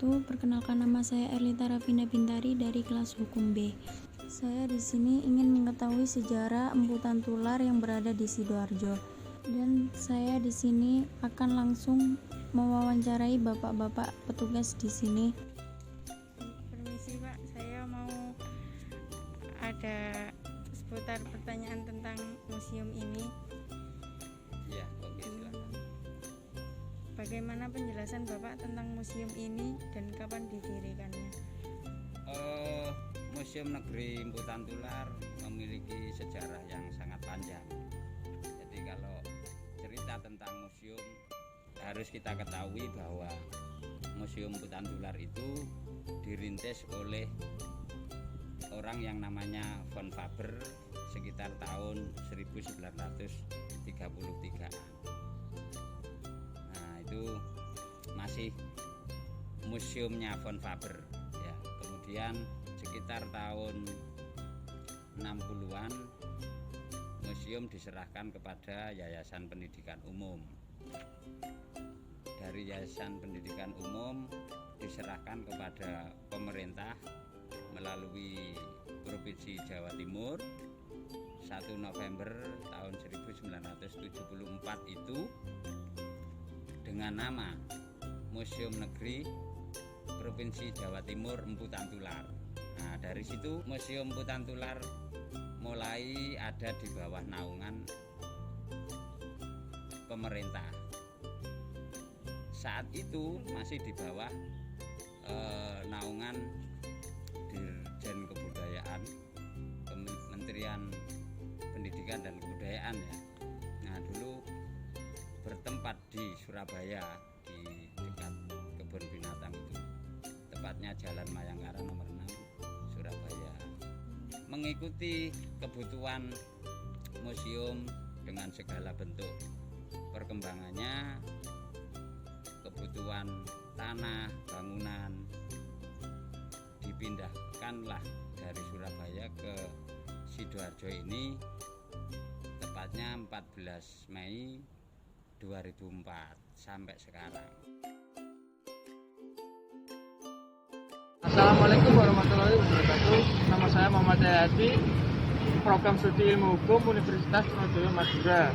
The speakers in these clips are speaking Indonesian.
wabarakatuh. Perkenalkan, nama saya Erlita Rafina Bintari dari kelas Hukum B. Saya di sini ingin mengetahui sejarah emputan tular yang berada di Sidoarjo. Dan saya di sini akan langsung mewawancarai bapak-bapak petugas di sini. Permisi Pak, saya mau ada seputar pertanyaan tentang museum ini. Iya, oke, silakan. Bagaimana penjelasan Bapak tentang museum ini dan kapan didirikannya? Museum Negeri Emputan Tular memiliki sejarah yang sangat panjang. Jadi kalau cerita tentang museum, harus kita ketahui bahwa Museum Emputan Tular itu dirintis oleh orang yang namanya Von Faber sekitar tahun 1933. Nah, itu masih museumnya Von Faber ya. Kemudian sekitar tahun 60-an museum diserahkan kepada Yayasan Pendidikan Umum. Dari Yayasan Pendidikan Umum diserahkan kepada pemerintah melalui Provinsi Jawa Timur 1 November tahun 1974 itu dengan nama Museum Negeri Provinsi Jawa Timur Emputan Tular. Nah, dari situ Museum Emputan Tular mulai ada di bawah naungan pemerintah. Saat itu masih di bawah naungan Dirjen Kebudayaan, Kementerian Pendidikan dan Kebudayaan ya. Nah, dulu bertempat di Surabaya di dekat kebun binatang itu, tepatnya Jalan Mayangkara nomor 6 Surabaya. Mengikuti kebutuhan museum dengan segala bentuk perkembangannya, kebutuhan tanah, bangunan, dipindahkanlah dari Surabaya ke Sidoarjo ini tepatnya 14 Mei 2004 sampai sekarang. Assalamualaikum warahmatullahi wabarakatuh. Nama saya Muhammad Hayati, Program Studi Ilmu Hukum Universitas Trunojoyo Madura.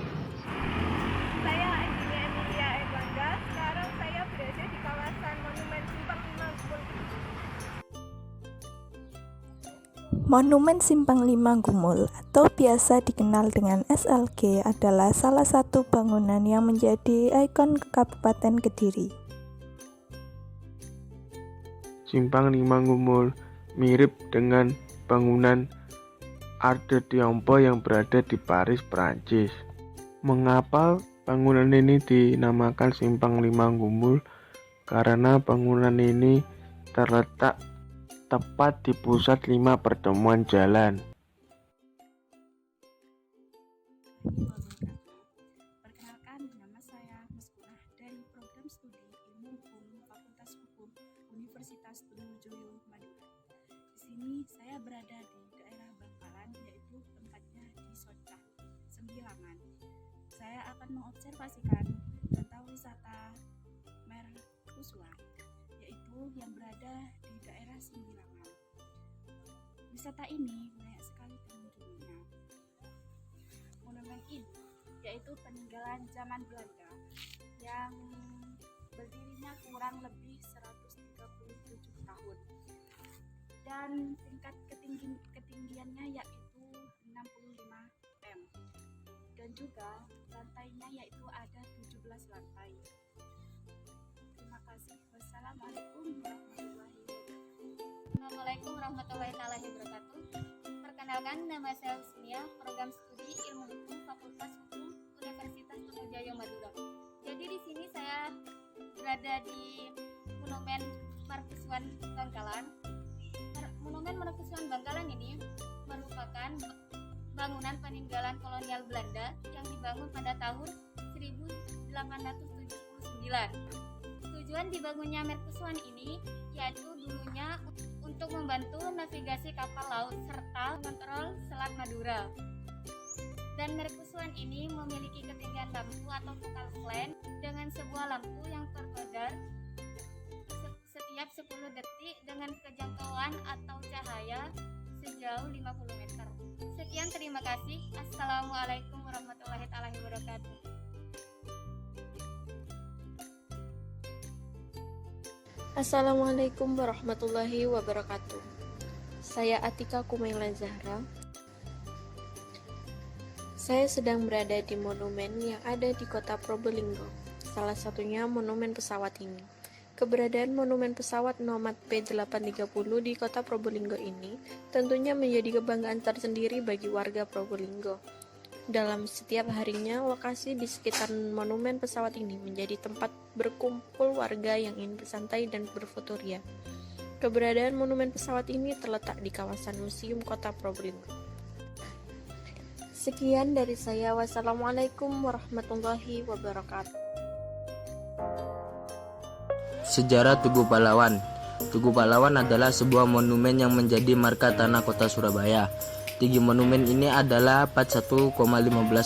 Saya Andini Emilia Erlangga. Sekarang saya berada di kawasan Monumen Simpang 5 Gumul. Monumen Simpang 5 Gumul atau biasa dikenal dengan SLG adalah salah satu bangunan yang menjadi ikon Kabupaten Kediri. Simpang 5 Gumul mirip dengan bangunan Arc de Triomphe yang berada di Paris, Prancis. Mengapa bangunan ini dinamakan Simpang 5 Gumul? Karena bangunan ini terletak tepat di pusat 5 pertemuan jalan. Perkenalkan, nama saya Muskunah dari Program Studi Ilmu Hukum Fakultas Hukum Universitas Trunojoyo Madura. Di sini saya berada di daerah Bangkalan, yaitu tempatnya di Socah, Sembilangan. Saya akan mengobservasikan tentang wisata mercusuar, yaitu yang berada di daerah Sembilangan. Wisata ini banyak sekali pengunjungnya. Monumen ini yaitu peninggalan zaman Belanda yang berdirinya kurang lebih 137 tahun dan tingkat ketinggiannya yaitu 65 m dan juga lantainya yaitu ada 17 lantai. Terima kasih. Wassalamualaikum warahmatullahi wabarakatuh. Assalamualaikum warahmatullahi wabarakatuh. Perkenalkan, nama saya Husnia, Program Studi Ilmu Hukum Fakultas Hukum Universitas Trunojoyo Madura. Jadi di sini saya berada di Monumen Mercusuar Bangkalan. Monumen Mercusuar Bangkalan ini merupakan bangunan peninggalan kolonial Belanda yang dibangun pada tahun 1879. Tujuan dibangunnya mercusuar ini yaitu dulunya untuk membantu navigasi kapal laut serta mengontrol Selat Madura. Dan mercusuar ini memiliki ketinggian lampu atau focal length dengan sebuah lampu yang terkodar setiap 10 detik dengan kejangkauan atau cahaya sejauh 50 meter. Sekian, terima kasih. Assalamualaikum warahmatullahi wabarakatuh. Assalamualaikum warahmatullahi wabarakatuh. Saya Atika Kumaila Zahra. Saya sedang berada di monumen yang ada di kota Probolinggo. Salah satunya monumen pesawat ini. Keberadaan monumen pesawat Nomad P830 di kota Probolinggo ini tentunya menjadi kebanggaan tersendiri bagi warga Probolinggo. Dalam setiap harinya, lokasi di sekitar monumen pesawat ini menjadi tempat berkumpul warga yang ingin bersantai dan berfotoria. Keberadaan monumen pesawat ini terletak di kawasan Museum Kota Probolinggo. Sekian dari saya. Wassalamualaikum warahmatullahi wabarakatuh. Sejarah Tugu Pahlawan. Tugu Pahlawan adalah sebuah monumen yang menjadi marka tanah kota Surabaya. Tinggi monumen ini adalah 41,15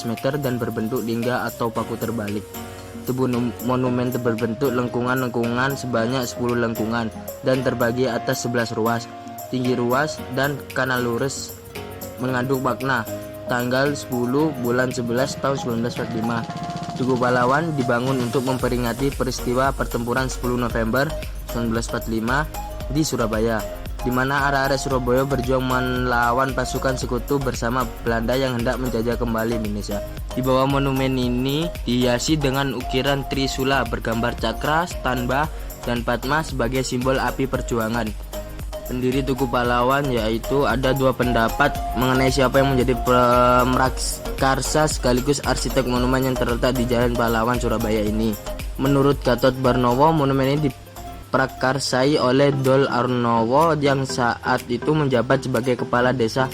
meter dan berbentuk lingga atau paku terbalik. Tubuh monumen berbentuk lengkungan-lengkungan sebanyak 10 lengkungan dan terbagi atas 11 ruas. Tinggi ruas dan kanal lurus mengandung makna. Tanggal 10 bulan 11 tahun 1945. Tugu Pahlawan dibangun untuk memperingati peristiwa pertempuran 10 November 1945 di Surabaya, di mana arah-arah Surabaya berjuang melawan pasukan sekutu bersama Belanda yang hendak menjajah kembali Indonesia. Di bawah monumen ini dihiasi dengan ukiran trisula bergambar cakra, stanba, dan padma sebagai simbol api perjuangan. Pendiri Tugu Pahlawan yaitu ada dua pendapat mengenai siapa yang menjadi pemrakarsa sekaligus arsitek monumen yang terletak di Jalan Pahlawan Surabaya ini. Menurut Gatot Barnowo, monumen ini diprakarsai oleh Dol Arnowo yang saat itu menjabat sebagai kepala desa.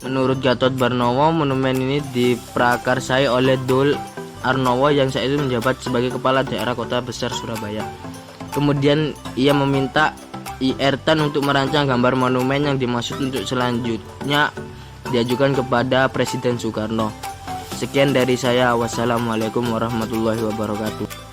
Menurut Gatot Barnowo, monumen ini diprakarsai oleh Dol Arnowo yang saat itu menjabat sebagai kepala daerah Kota Besar Surabaya. Kemudian ia meminta IR Tan untuk merancang gambar monumen yang dimaksud untuk selanjutnya diajukan kepada Presiden Soekarno. Sekian dari saya. Wassalamualaikum warahmatullahi wabarakatuh.